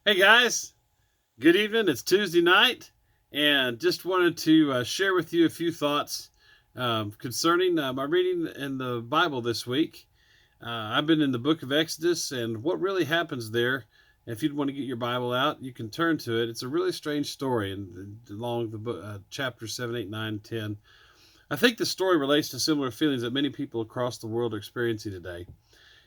Hey guys, good evening. It's Tuesday night, and just wanted to share with you a few thoughts concerning my reading in the Bible this week. I've been in the book of Exodus, and what really happens there. If you'd want to get your Bible out, you can turn to it. It's a really strange story, and along the book, chapters 7, 8, 9, 10. I think the story relates to similar feelings that many people across the world are experiencing today.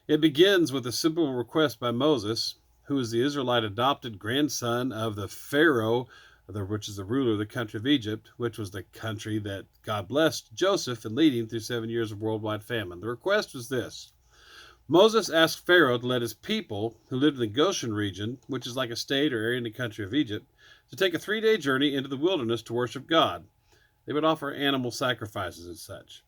It begins with a simple request by Moses, who is the Israelite adopted grandson of the Pharaoh, which is the ruler of the country of Egypt, which was the country that God blessed Joseph in leading through 7 years of worldwide famine. The request was this: Moses asked Pharaoh to let his people, who lived in the Goshen region, which is like a state or area in the country of Egypt, to take a 3-day journey into the wilderness to worship God. They would offer animal sacrifices and such.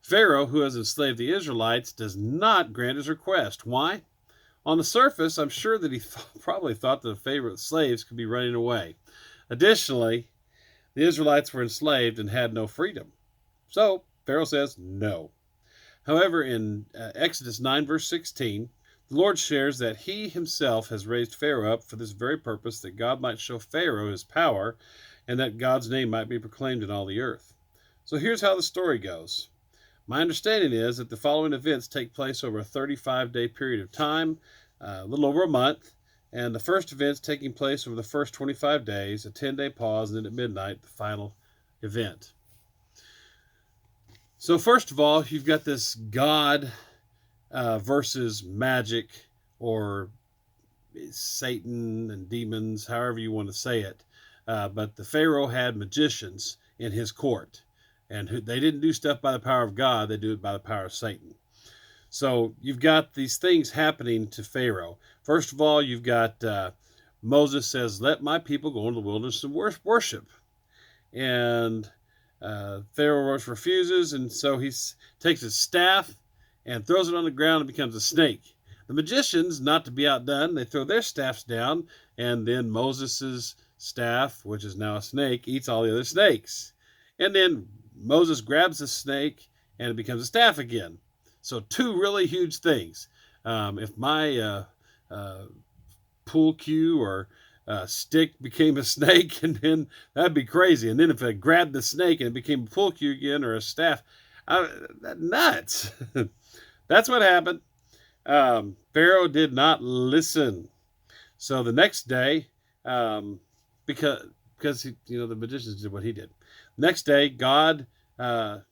Pharaoh, who has enslaved the Israelites, does not grant his request. Why? On the surface, I'm sure that he probably thought that the favorite slaves could be running away. Additionally, the Israelites were enslaved and had no freedom. So Pharaoh says no. However, in Exodus 9, verse 16, the Lord shares that he himself has raised Pharaoh up for this very purpose, that God might show Pharaoh his power and that God's name might be proclaimed in all the earth. So here's how the story goes. My understanding is that the following events take place over a 35-day period of time, a little over a month, and the first event's taking place over the first 25 days, a 10-day pause, and then at midnight, the final event. So first of all, you've got this God versus magic, or Satan and demons, however you want to say it. But the Pharaoh had magicians in his court. And they didn't do stuff by the power of God, they do it by the power of Satan. So you've got these things happening to Pharaoh. First of all, you've got Moses says, let my people go into the wilderness and worship. And Pharaoh refuses, and so he takes his staff and throws it on the ground and becomes a snake. The magicians, not to be outdone, they throw their staffs down, and then Moses' staff, which is now a snake, eats all the other snakes. And then Moses grabs the snake and it becomes a staff again. So two really huge things. If my pool cue or stick became a snake, and then that'd be crazy. And then if I grabbed the snake and it became a pool cue again or a staff, nuts. That's what happened. Pharaoh did not listen. So the next day, because the magicians did what he did. Next day, God has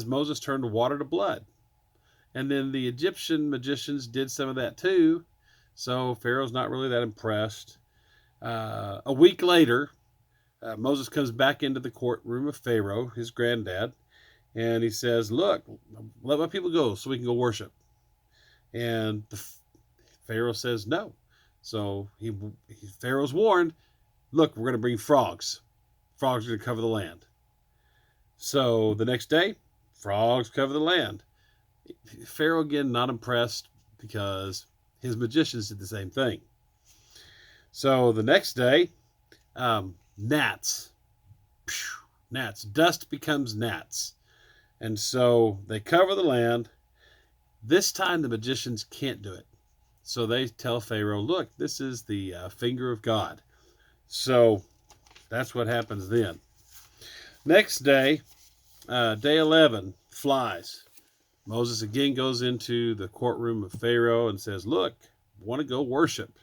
Moses turn water to blood. And then the Egyptian magicians did some of that too. So Pharaoh's not really that impressed. A week later, Moses comes back into the courtroom of Pharaoh, his granddad, and he says, look, let my people go so we can go worship. And Pharaoh says no. So Pharaoh's warned, look, we're going to bring frogs. Frogs are going to cover the land. So the next day, frogs cover the land. Pharaoh, again, not impressed because his magicians did the same thing. So the next day, gnats. Gnats. Dust becomes gnats. And so they cover the land. This time the magicians can't do it. So they tell Pharaoh, look, this is the finger of God. So that's what happens then. Next day, day 11, flies. Moses again goes into the courtroom of Pharaoh and says, look, I want to go worship.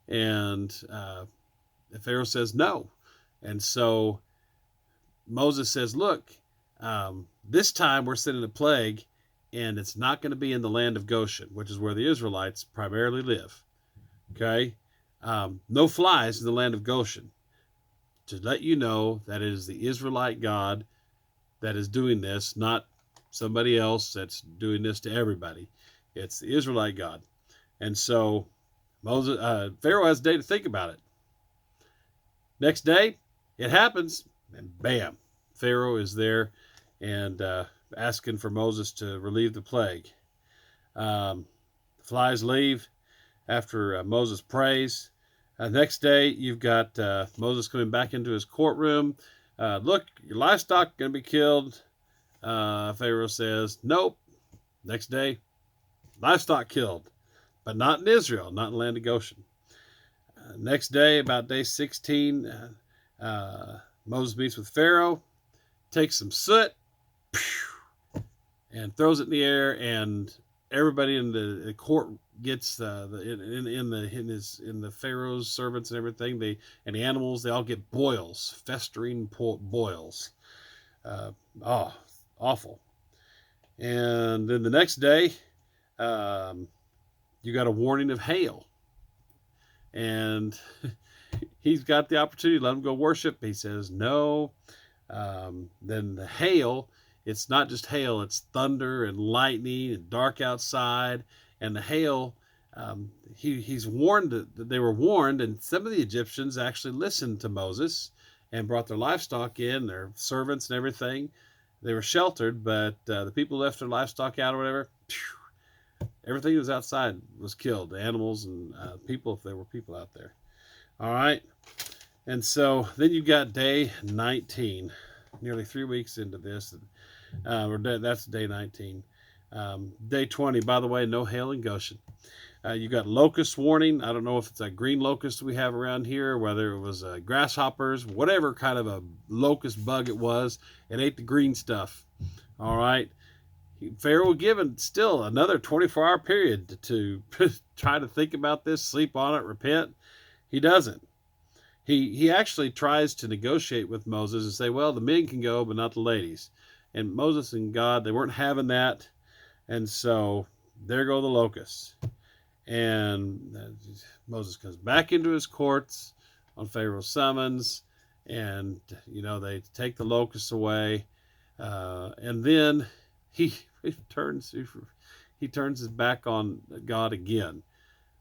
And Pharaoh says no. And so Moses says, look, this time we're sending a plague, and it's not going to be in the land of Goshen, which is where the Israelites primarily live. Okay? No flies in the land of Goshen. To let you know that it is the Israelite God that is doing this, not somebody else that's doing this to everybody. It's the Israelite God. And so Pharaoh has a day to think about it. Next day, it happens, and bam, Pharaoh is there and asking for Moses to relieve the plague. Flies leave after Moses prays. Next day, you've got Moses coming back into his courtroom. Look, your livestock going to be killed. Pharaoh says, nope. Next day, livestock killed. but not in Israel, not in the land of Goshen. Next day, about day 16, Moses meets with Pharaoh, takes some soot, and throws it in the air, and everybody in the court gets in the Pharaoh's servants and everything. And the animals, they all get boils, festering boils. Awful. And then the next day, you got a warning of hail, and he's got the opportunity to let him go worship. He says no. Then the hail. It's not just hail, it's thunder and lightning and dark outside. And the hail, he's warned that they were warned, and some of the Egyptians actually listened to Moses and brought their livestock in, their servants and everything. They were sheltered, but the people left their livestock out or whatever. Everything that was outside was killed, the animals and people, if there were people out there. All right. And so then you got day 19, nearly 3 weeks into this. That's day 19. Day 20, by the way, no hail in Goshen. You got locust warning. I don't know if it's a green locust we have around here, whether it was grasshoppers, whatever kind of a locust bug it was. It ate the green stuff. All right. Pharaoh given still another 24-hour period to try to think about this, sleep on it, repent. He doesn't. He actually tries to negotiate with Moses and say, well, the men can go, but not the ladies. And Moses and God, they weren't having that. And so there go the locusts. And Moses comes back into his courts on Pharaoh's summons. And, they take the locusts away. And then he turns his back on God again.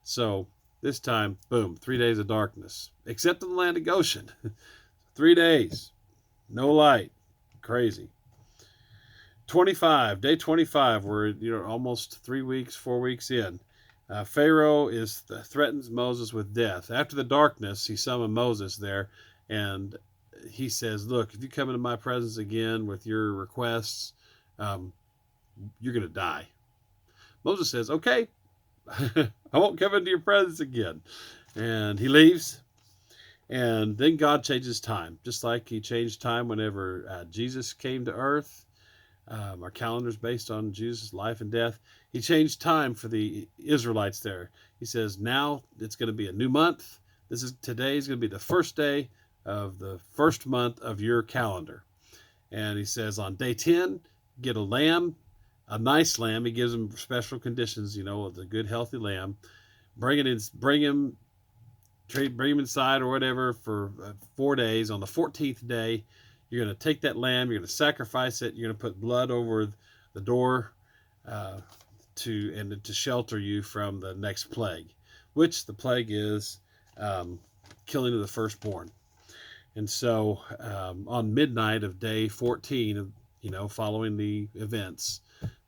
So this time, boom, 3 days of darkness. Except in the land of Goshen. 3 days. No light. Crazy. Day 25, we're almost 3 weeks, 4 weeks in. Pharaoh threatens Moses with death. After the darkness, he summoned Moses there, and he says, look, if you come into my presence again with your requests, you're going to die. Moses says, okay, I won't come into your presence again. And he leaves. And then God changes time, just like he changed time whenever Jesus came to earth. Our calendar's based on Jesus' life and death. He changed time for the Israelites there. He says, now it's going to be a new month. Today is going to be the first day of the first month of your calendar. And he says, on day 10, get a lamb, a nice lamb. He gives them special conditions, of the good, healthy lamb. Bring him inside or whatever for 4 days. On the 14th day, you're going to take that lamb, you're going to sacrifice it, you're going to put blood over the door to shelter you from the next plague, which the plague is killing of the firstborn. And so on midnight of day 14, following the events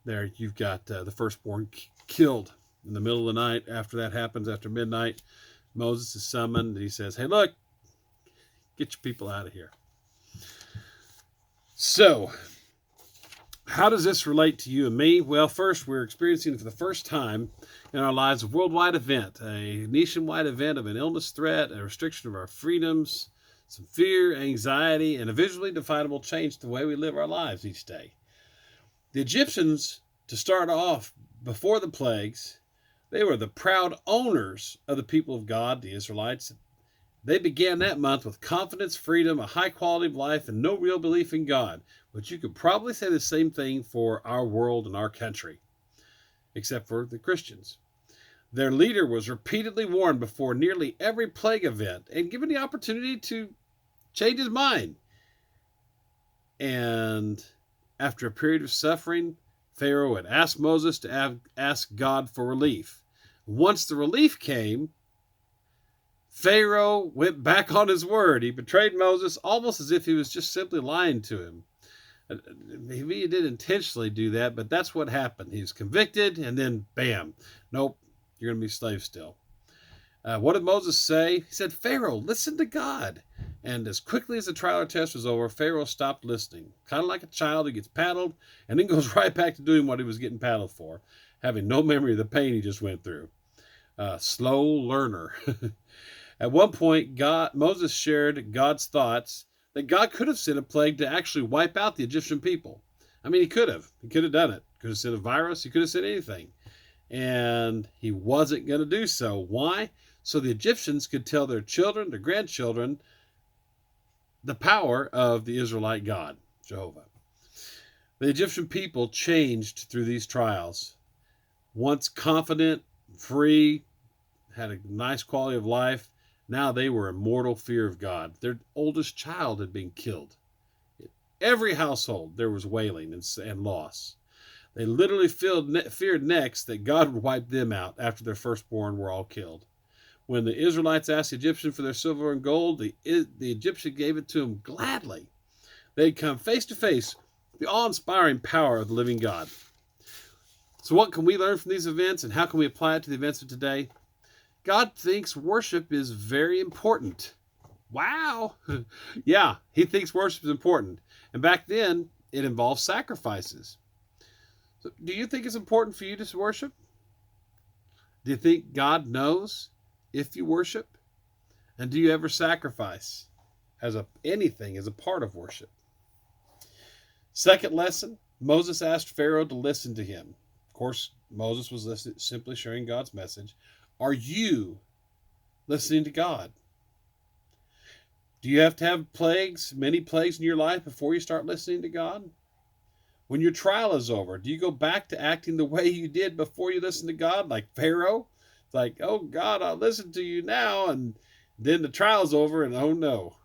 there, you've got the firstborn killed in the middle of the night. After that happens, after midnight, Moses is summoned, and he says, hey, look, get your people out of here. So, how does this relate to you and me? Well, first, we're experiencing for the first time in our lives a worldwide event, a nationwide event of an illness threat, a restriction of our freedoms, some fear, anxiety, and a visually definable change to the way we live our lives each day. The Egyptians, to start off, before the plagues, they were the proud owners of the people of God, the Israelites. They began that month with confidence, freedom, a high quality of life, and no real belief in God. But you could probably say the same thing for our world and our country, except for the Christians. Their leader was repeatedly warned before nearly every plague event and given the opportunity to change his mind. And after a period of suffering, Pharaoh had asked Moses to ask God for relief. Once the relief came, Pharaoh went back on his word. He betrayed Moses almost as if he was just simply lying to him. Maybe he didn't intentionally do that, but that's what happened. He was convicted, and then bam, nope, you're going to be slaves still. What did Moses say? He said, Pharaoh, listen to God. And as quickly as the trial or test was over, Pharaoh stopped listening. Kind of like a child who gets paddled and then goes right back to doing what he was getting paddled for, having no memory of the pain he just went through. slow learner. At one point, Moses shared God's thoughts that God could have sent a plague to actually wipe out the Egyptian people. I mean, he could have. He could have done it. Could have sent a virus. He could have sent anything. And he wasn't going to do so. Why? So the Egyptians could tell their children, their grandchildren, the power of the Israelite God, Jehovah. The Egyptian people changed through these trials. Once confident, free, had a nice quality of life, now they were in mortal fear of God. Their oldest child had been killed. In every household there was wailing and loss. They literally feared next that God would wipe them out after their firstborn were all killed. When the Israelites asked the Egyptian for their silver and gold, the Egyptian gave it to them gladly. They'd come face to face with the awe-inspiring power of the living God. So what can we learn from these events, and how can we apply it to the events of today? God thinks worship is very important. Wow. Yeah, he thinks worship is important. And back then, it involved sacrifices. So do you think it's important for you to worship? Do you think God knows if you worship? And do you ever sacrifice anything as a part of worship? Second lesson, Moses asked Pharaoh to listen to him. Of course, Moses was simply sharing God's message. Are you listening to God? Do you have to have many plagues in your life before you start listening to God? When your trial is over, do you go back to acting the way you did before you listened to God, like Pharaoh? It's like, oh God, I'll listen to you now, and then the trial's over, and oh no,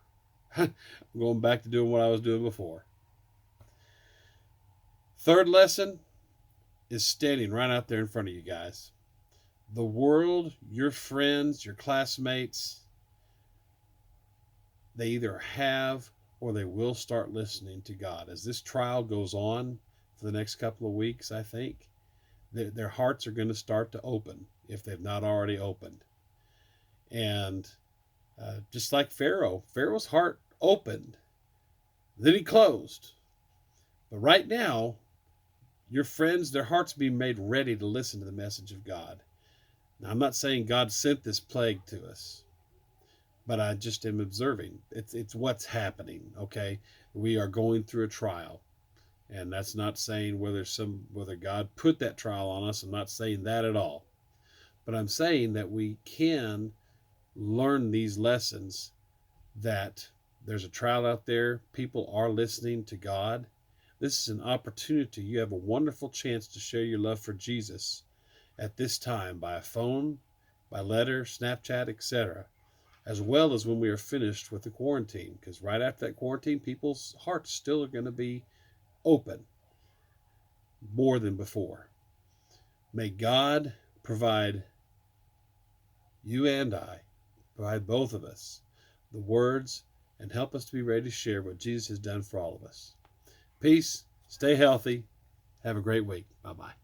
I'm going back to doing what I was doing before. Third lesson is standing right out there in front of you guys. The world, your friends, your classmates, they either have or they will start listening to God. As this trial goes on for the next couple of weeks, I think, their hearts are going to start to open if they've not already opened. And just like Pharaoh's heart opened, then he closed. But right now, your friends, their hearts are being made ready to listen to the message of God. Now, I'm not saying God sent this plague to us, but I just am observing. It's what's happening, okay? We are going through a trial. And that's not saying whether God put that trial on us. I'm not saying that at all. But I'm saying that we can learn these lessons, that there's a trial out there. People are listening to God. This is an opportunity. You have a wonderful chance to share your love for Jesus at this time by a phone, by letter, Snapchat, etc., as well as when we are finished with the quarantine. Because right after that quarantine, people's hearts still are going to be open more than before. May God provide you and I, provide both of us, the words, and help us to be ready to share what Jesus has done for all of us. Peace. Stay healthy. Have a great week. Bye-bye.